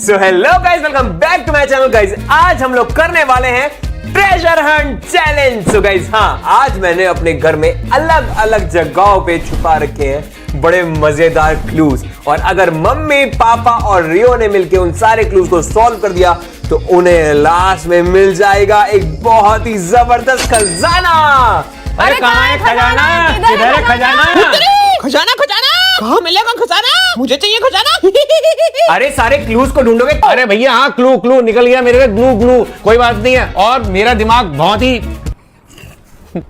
So hello guys, welcome back to my channel guys. आज हम लोग करने वाले हैं treasure hunt challenge. So guys, हाँ, आज मैंने अपने घर में अलग अलग जगहों पे छुपा रखे हैं बड़े मजेदार क्लूज, और अगर मम्मी, पापा और रियो ने मिलकर उन सारे क्लूज को सॉल्व कर दिया तो उन्हें लास्ट में मिल जाएगा एक बहुत ही जबरदस्त खजाना। अरे कहाँ है खजाना? किधर है खजाना? खजाना खजाना कहाँ मिलेगा खजाना? मुझे चाहिए खजाना। अरे सारे क्लूज को ढूंढोगे? अरे भैया, हाँ, क्लू निकल गया मेरे ग्लू। कोई बात नहीं है, और मेरा दिमाग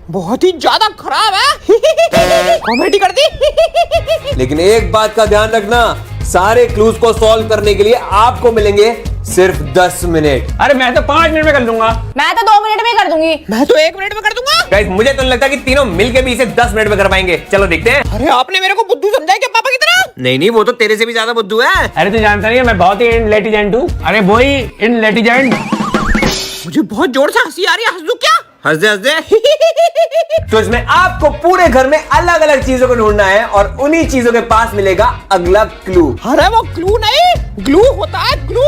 बहुत ही ज्यादा खराब है। कॉमेडी कर दी। लेकिन एक बात का ध्यान रखना, सारे क्लूज को सॉल्व करने के लिए आपको मिलेंगे सिर्फ 10 मिनट। अरे मैं तो 5 मिनट में कर लूंगा। मैं तो 2 मिनट में कर दूंगी। मैं तो 1 मिनट में कर दूंगा। गाइस, मुझे तो नहीं लगता कि तीनों मिलके भी इसे 10 मिनट में कर पाएंगे। चलो देखते हैं। अरे आपने मेरे को बुद्धू समझा है क्या पापा की तरह? नहीं, वो तो तेरे से भी ज्यादा बुद्धू है। अरे तू जानता नहीं है, मैं बहुत ही इंटेलिजेंट हूँ। अरे वही इंटेलिजेंट। मुझे बहुत जोर से हंसी आ रही है। हंस दूं क्या? हंस दे। तो इसमें आपको पूरे घर में अलग अलग चीजों को ढूंढना है और उन्हीं चीजों के पास मिलेगा अगला क्लू। अरे वो क्लू नहीं, ग्लू होता है, ग्लू।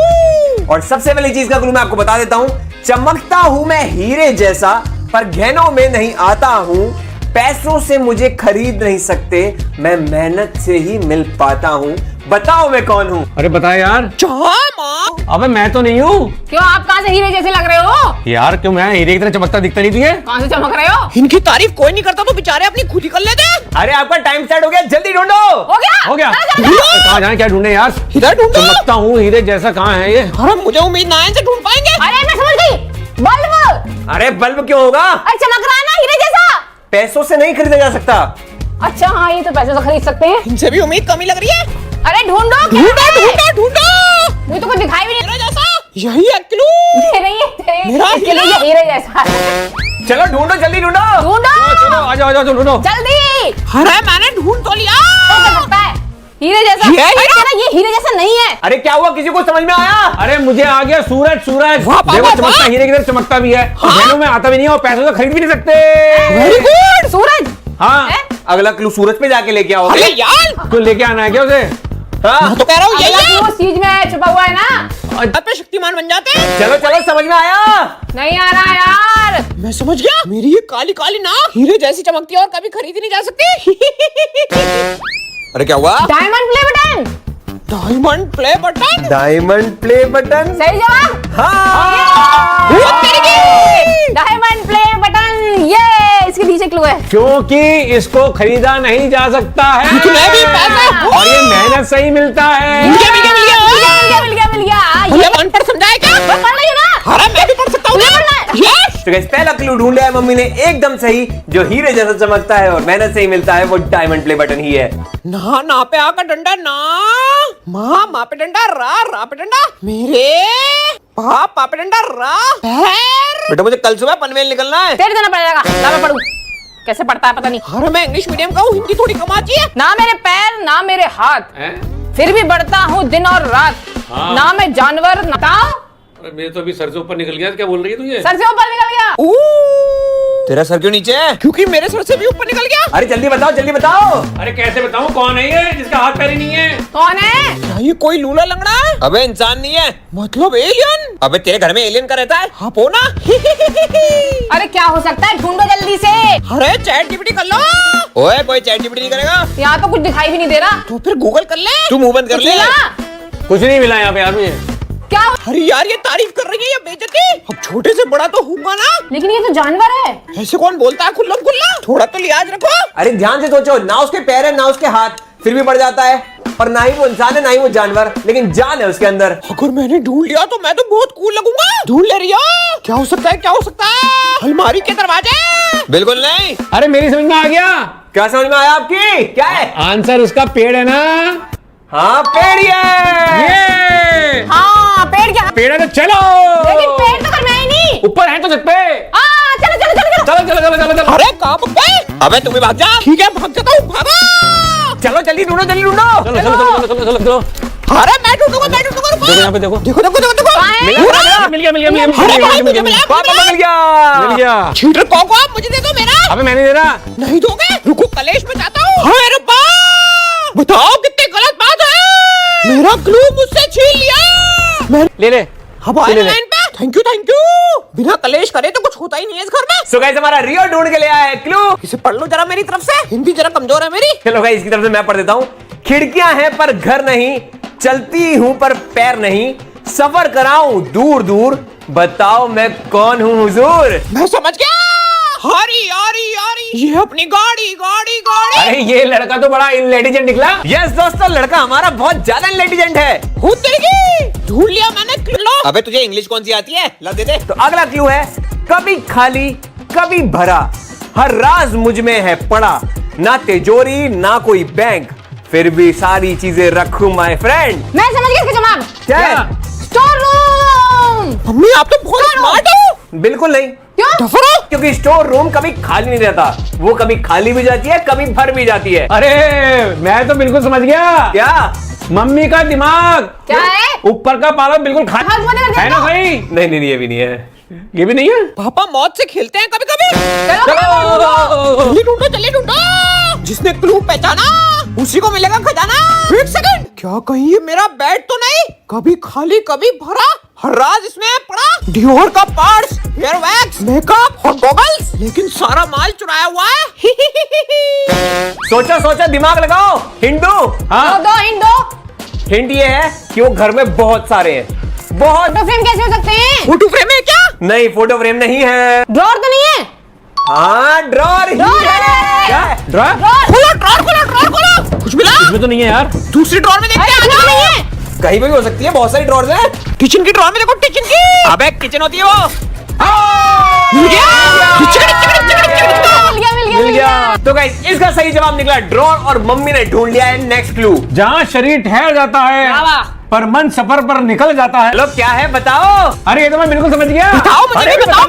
और सबसे पहली चीज का क्लू मैं आपको बता देता हूं। चमकता हूं मैं हीरे जैसा, पर गहनों में नहीं आता हूं। पैसों से मुझे खरीद नहीं सकते, मैं मेहनत से ही मिल पाता हूं। बताओ मैं कौन हूं? अरे बता यार। माँ। अबे मैं तो नहीं हूँ। क्यों, आप कहाँ से हीरे जैसे लग रहे हो? यार क्यों, मैं हीरे की तरह चमकता दिखता नहीं तुझे? कहाँ से चमक रहे हो? इनकी तारीफ कोई नहीं करता तो बेचारे अपनी खुद ही कर लेते हैं। अरे आपका टाइम स्टार्ट हो गया, जल्दी ढूंढो। हो गया? हो गया। चलो, चलो, चलो। कहाँ जाए, क्या ढूंढे यार? इधर ढूंढो। चमकता हूँ हीरे जैसा, कहाँ है ये? अरे मुझे उम्मीद ना है इनसे ढूंढ पाएंगे। अरे मैं समझ गई, बल्ब। अरे बल्ब क्यों होगा? अरे चमक रहा है ना हीरे जैसा। पैसों से नहीं खरीदा जा सकता। अच्छा हाँ, ये तो पैसों से खरीद सकते हैं। इनसे भी उम्मीद कमी लग रही है। अरे ढूंढो, ढूंढो ढूंढो ढूंढो। मुझे तो कुछ दिखाई भी नहीं। हीरे जैसा यही है क्लू। ये नहीं है, मेरा इसके लिए ये हीरे जैसा है। चलो ढूंढो, जल्दी ढूंढो। ढूंढो चलो आ जाओ ढूंढो। जल्दी। अरे मैंने ढूंढ तो लिया। हो सकता है हीरे जैसा। ये अरे हीरा? तेरा ये हीरे जैसा नहीं है। अरे क्या हुआ, किसी को समझ में आया? अरे मुझे आ गया, सूरज। वाह, देखो वाह, चमकता वाह। हीरे की तरह चमकता भी है, गहनों में आता भी नहीं है, और पैसों से खरीद भी नहीं सकते। Very good. सूरज। हाँ, हैं? अगला क्लू सूरज पे जाके लेके आओ। अरे यार, तो लेके आना है क्या उसे? हाँ? मैं तो कह रहा हूँ यही अगला है। क्लू उस चीज में छुपा हुआ है ना। पे शक्तिमान बन जाते हैं। चलो चलो, समझ में आया। नहीं आ रहा यार। मैं समझ गया। मेरी ये काली काली नाक हीरे जैसी चमकती है और कभी खरीदी नहीं जा सकती। अरे क्या हुआ? Diamond play button. Diamond play button. Diamond play button. सही जवाब। हाँ। डायमंड प्ले बटन, ये इसके पीछे क्लू है। क्योंकि इसको खरीदा नहीं जा सकता है, तुम्हें भी पैसे और ये मेहनत से ही मिलता है। मिल गया, मिल गया, मिल गया। मिल गया। ये अनपढ़ समझाया क्या? पढ़ रही हो ना? अरे मैं भी पढ़ सकता हूँ। यस। तो गाइस, पहला क्लू ढूंढ लिया है मम्मी ने एकदम सही। जो हीरे जैसा चमकता है और मेहनत से ही मिलता है, वो डायमंड प्ले बटन ही है। ना ना पे आकर डंडा ना। माँ पे डंडा, रा पे डंडा। मेरे पा पे डंडा, रा पैर। बेटा, मुझे कल सुबह पनवेल निकलना है। तेरे देना पड़ेगा ना, मैं पढ़ूं। कैसे पढ़ता है पता नहीं। अरे मैं इंग्लिश मीडियम का हूँ, हिंदी थोड़ी कम आती है। ना मेरे पैर ना मेरे हाथ, फिर भी बढ़ता हूँ दिन और रात। हाँ। ना मैं जानवर ना। अरे मेरे तो अभी सर से ऊपर निकल गया। क्या बोल रही है तू ये? सर से ऊपर निकल गया। तेरा सर क्यों नीचे है? क्योंकि मेरे सर से भी ऊपर निकल गया। अरे जल्दी बताओ, जल्दी बताओ। अरे कैसे बताऊं, कौन है ये जिसका हाथ पैर ही नहीं है? कौन है? क्या ये कोई लूला लंगड़ा है? अबे इंसान नहीं है। मतलब एलियन? अबे तेरे घर में एलियन का रहता है? हाँ पोना। अरे क्या हो सकता है, ढूंढो जल्दी से। अरे चैट जीपीटी कर लो। ओए, कोई चैट जीपीटी नहीं करेगा। यहाँ तो कुछ दिखाई भी नहीं दे रहा। तो फिर गूगल कर ले। तू मुंह बंद कर कुछ ले। मिला? कुछ नहीं मिला यहाँ पे यार मुझे। क्या? अरे यार, ये तारीफ कर रही है या बेइज्जती? अब छोटे से बड़ा तो हूँगा ना। लेकिन ये तो जानवर है। ऐसे कौन बोलता है खुल्लम खुल्ला? थोड़ा तो लिहाज रखो। अरे ध्यान से सोचो, ना उसके पैर है ना उसके हाथ, फिर भी बढ़ जाता है। और ना ही वो इंसान है ना ही वो जानवर, लेकिन जान है उसके अंदर। अगर मैंने ढूंढ लिया तो मैं तो बहुत कूल लगूंगा। ढूंढ ले रही हो? क्या हो सकता है, क्या हो सकता है? अलमारी के दरवाजे। बिल्कुल नहीं। अरे मेरी समझ में आ गया। क्या समझ में आया आपकी? क्या है? आंसर उसका पेड़ है ना। हाँ, पेड़ ही है। ये हाँ, पेड़ क्या? पेड़ है तो चलो। लेकिन पेड़ तो करना ही नहीं। ऊपर है तो छत पे। चलो चलो चलो चलो। चलो चलो चलो चलो चलो। अरे कहाँ भाग गए? अबे तुम भी भाग जा। ठीक है, भाग जाता हूँ, भागो। चलो जल्दी ढूंढो, जल्दी ढूंढो। चलो चलो चलो चलो चलो चलो। अरे मैं ढूंढूंगा, मैं ढूंढूंगा। देखो यहाँ पे देखो। देखो देखो देखो देखो। कहाँ है? मिल गया मिल गया मिल गया मिल अरे गया भाई, मिल मुझे गया मिला, पापा मिल गया। मिल गया। चीटर कौन आप मुझे दे दो मेरा। अबे मैंने दे रहा। नहीं दोगे? रुको, कलेश में जाता हूँ। हाय रब्बा, बताओ कितनी गलत बात है। मेरा ग्लू मुझसे छीन लिया। ले ले। अब आए लाइन पे। Thank you. बिना कलेश करे तो कुछ होता ही नहीं है इस घर में। सो गाइस हमारा रियो ढूंढ के ले आया है क्लू। इसे पढ़ लो जरा मेरी तरफ से, हिंदी जरा कमजोर है मेरी। चलो गाइस इसकी तरफ से मैं पढ़ देता हूँ। खिड़कियां हैं पर घर नहीं, चलती हूं पर पैर नहीं, सफर कराऊं दूर दूर, बताओ मैं कौन हूं हुजूर। मैं समझ गया। हरी ये अपनी गाड़ी। अरे ये लड़का तो बड़ा इंटेलिजेंट निकला। यस दोस्तों, लड़का हमारा बहुत ज्यादा इंटेलिजेंट है। ढूंढ लिया मैंने। लो अबे तुझे इंग्लिश कौन सी आती है, ला दे दे। तो अगला क्लू है, कभी खाली कभी भरा, हर राज मुझ में है पड़ा, ना तिजोरी ना कोई बैंक, फिर भी सारी चीजें रखूं माय फ्रेंड। मैं समझ गया इसका जवाब। क्या है? Store room. मम्मी आप तो बहुत स्मार्ट हो। बिल्कुल नहीं, क्यों? क्योंकि स्टोर रूम कभी खाली नहीं रहता, वो कभी खाली भी जाती है कभी भर भी जाती है। अरे मैं तो बिल्कुल समझ गया। क्या? मम्मी का दिमाग। क्या है? ऊपर का पालक बिल्कुल हाँ, बोले कर है ना दो। भाई? नहीं ये भी नहीं है। ये भी नहीं है। पापा मौत से खेलते हैं कभी कभी। चलो जल्दी ढूंढो। जिसने क्लू पहचाना उसी को मिलेगा खजाना। एक सेकंड, क्या कहीं ये मेरा बेड तो नहीं? कभी खाली कभी भरा, हर राज इसमें पड़ा, डियोर का पार्ट्स, हेयर वैक्स, मेकअप और गॉगल्स, लेकिन सारा माल चुराया हुआ है। सोचो दिमाग लगाओ। हिंदू हाँ दो हिंट दो। हिंट ये है कि वो घर में बहुत सारे हैं, बहुत। फोटो फ्रेम कैसे हो सकते हैं? फोटो फ्रेम है क्या? नहीं फोटो फ्रेम नहीं है। ड्रॉर तो नहीं है? हाँ ड्रॉर ही ड्रॉर है। है। क्या है? ड्रा खोलो ड्रॉर। कुछ मिला? इसमें तो नहीं है यार। दूसरी ड्रॉर में देखते हैं। ड्रॉर नहीं है। कहीं पे भी हो सकती है, बहुत सारी ड्रॉर्स हैं। किचन की ड्रॉर में देखो, किचन की। अबे किचन होती है वो। मिल गया। मिल गया। तो गाइस इसका सही जवाब निकला ड्रॉर, और मम्मी ने ढूंढ लिया है नेक्स्ट क्लू। जहाँ शरीर ठहर जाता है वाह। पर मन सफर पर निकल जाता है। चलो क्या है बताओ। अरे ये तो मैं बिल्कुल समझ गया। बताओ मुझे अरे भी बताओ।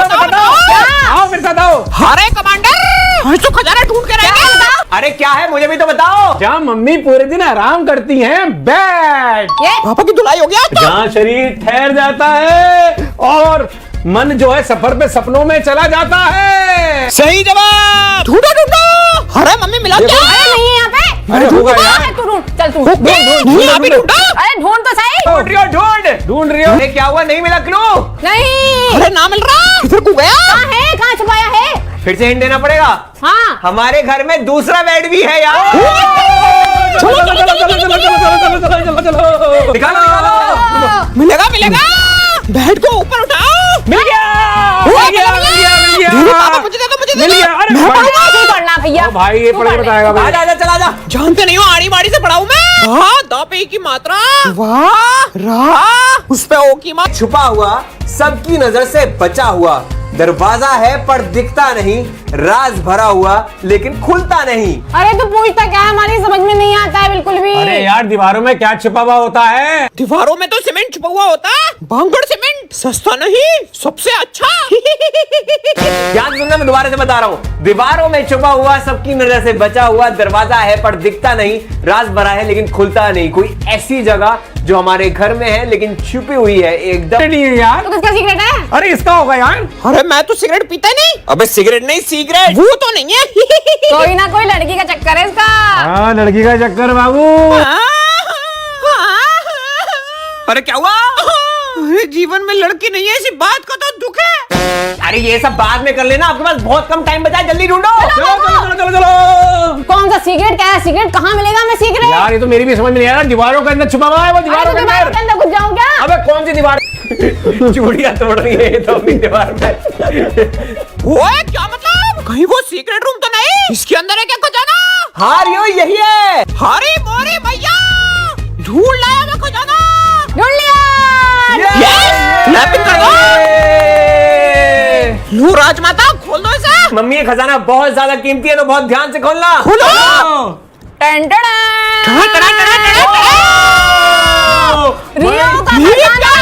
आओ मेरे साथ आओ। हरे कमांडर, हम तो खजाना ढूंढ के रहेंगे। अरे क्या है मुझे भी तो बताओ। जहाँ मम्मी पूरे दिन आराम करती हैं, बेड। ये पापा की धुलाई हो गया तो। जहाँ शरीर ठहर जाता है और मन जो है सफर पे सपनों में चला जाता है। सही जवाब। ढूंढो। अरे मम्मी मिला क्या? अरे नहीं है यहाँ पे। अरे होगा यार। तू ढूंढ, चल तू नहीं अभी ढूंढो। अरे ढूंढ तो सही। ढूंढ रही हो ढूंढ रही हो। अरे क्या हुआ, नहीं मिला क्लू? नहीं। अरे ना मिल रहा, किधर को गया? कहाँ छुपाया है? फिर से हिंट देना पड़ेगा। हाँ। हमारे घर में दूसरा बेड भी है यार। निकालो। मिलेगा। बेड को ऊपर उठाओ। मिल गया। धीरे पापा, मुझे दे दो। मिल गया। अरे मैं भाई। पढ़ूंगा। तू पढ़ना भैया। ओ भाई ये तू पढ़ के पढ़ ले। बताएगा भाई। आजा चला जा। जानते नहीं हो आड़ी बाड़ी से पढ़ाऊं मैं। हाँ, द पे की मात्रा, वाह रा, उस पे ओ की मात्रा। छुपा हुआ सबकी नजर से बचा हुआ, दरवाजा है पर दिखता नहीं, राज भरा हुआ लेकिन खुलता नहीं। अरे तू पूछता क्या है, हमारी समझ में नहीं आता है बिल्कुल भी। अरे यार दीवारों में क्या छिपा हुआ होता है? दीवारों में तो सीमेंट छुपा हुआ होता है। बांगड़ सीमेंट सस्ता नहीं, सबसे अच्छा। ध्यान सुनना, मैं दोबारा से बता रहा हूँ। दीवारों में छुपा हुआ सबकी नजर से बचा हुआ, दरवाजा है पर दिखता नहीं, राज भरा है लेकिन खुलता नहीं। कोई ऐसी जगह जो हमारे घर में है लेकिन छुपी हुई है एकदम। नहीं है यार। तो किसका सीक्रेट है? अरे इसका होगा यार। अरे मैं तो सिगरेट पीता ही नहीं। अबे सिगरेट नहीं, सिगरेट वो तो नहीं है। कोई ना कोई लड़की का चक्कर है इसका। हाँ लड़की का चक्कर बाबू। अरे क्या हुआ? अरे जीवन में लड़की नहीं है, इसी बात का तो दुख है। अरे ये सब बाद में कर लेना, आपके पास बहुत कम टाइम बचा है, जल्दी ढूंढो। चलो। कौन सा सीक्रेट? क्या है सीक्रेट? कहाँ मिलेगा हमें सीक्रेट? यार ये तो मेरी भी समझ में नहीं आ रहा। दीवारों के अंदर छुपा हुआ है वो। अरे दीवारों तो के दीवार के अंदर। अंदर घुस जाऊं क्या? अबे कौन सी दीवार? चूड़ियां तोड़ रही है ये तो अपनी दीवार में। ओए क्या मतलब? कहीं वो सीक्रेट रूम तो नहीं? इसके अंदर है क्या खजाना? हाँ रियो यही है। हरी मोरी भैया, ढूंढ लाया मैं खजाना। ढूंढ लिया। क्लैपिंग कर दो। लो राजमाता, खोल दो इसे। मम्मी ये खजाना बहुत ज्यादा कीमती है तो बहुत ध्यान से खोलना। खोलो। Ton ton. रियो का मेरी खजाना।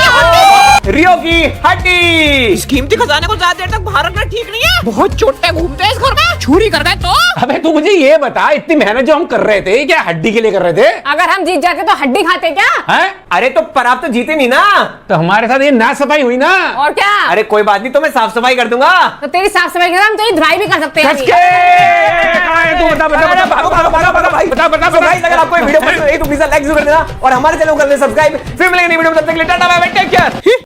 रियो की हड्डी। इस कीमती खजाने को ज्यादा देर तक बाहर रखना ठीक नहीं है। बहुत चोटे घूमते हैं इस घर में, चोरी कर गए तो। अबे तू मुझे ये बता, इतनी मेहनत जो हम कर रहे थे, क्या हड्डी के लिए कर रहे थे? अगर हम जीत जाते तो हड्डी खाते क्या? हैं? अरे तो पर आप तो जीते नहीं ना। तो हमारे साथ ये ना सफाई हुई ना। और क्या? अरे कोई बात नहीं, तो मैं साफ सफाई कर दूंगा। तो तेरी साफ सफाई के साथ हम तेरी धुलाई भी कर सकते हैं कस अभी। के! कहाँ है तू? बता बता अरे बता भागो, भागो, भागो, भागो, भाई। बता बता So guys, अगर आपको ये वीडियो पसंद आई तो प्लीज लाइक जरूर कर देना और हमारे चैनल को कर देना सब्सक्राइब। फिर मिलेंगे नई वीडियो में, तब तक के लिए tata bye bye, take care.